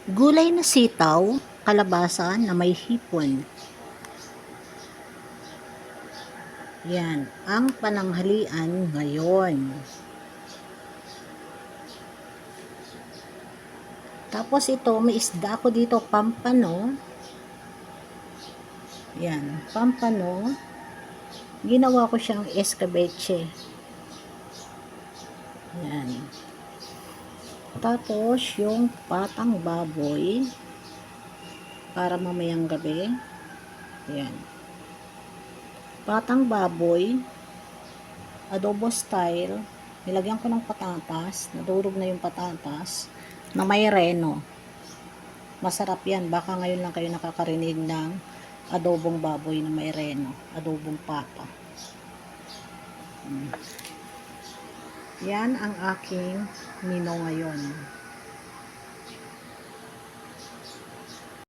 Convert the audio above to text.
Gulay na sitaw, kalabasa na may hipon. Yan, ang pananghalian ngayon. Tapos ito, may isda ko dito, pampano. Yan, pampano. Ginawa ko siyang escabeche. Yan. Tapos, yung patang baboy, para mamayang gabi. Yan. Patang baboy, adobo style. Nilagyan ko ng patatas, nadurog na yung patatas, na may reno. Masarap yan. Baka ngayon lang kayo nakakarinig ng adobong baboy na may reno. Adobong pata. Yan ang aking mino ngayon.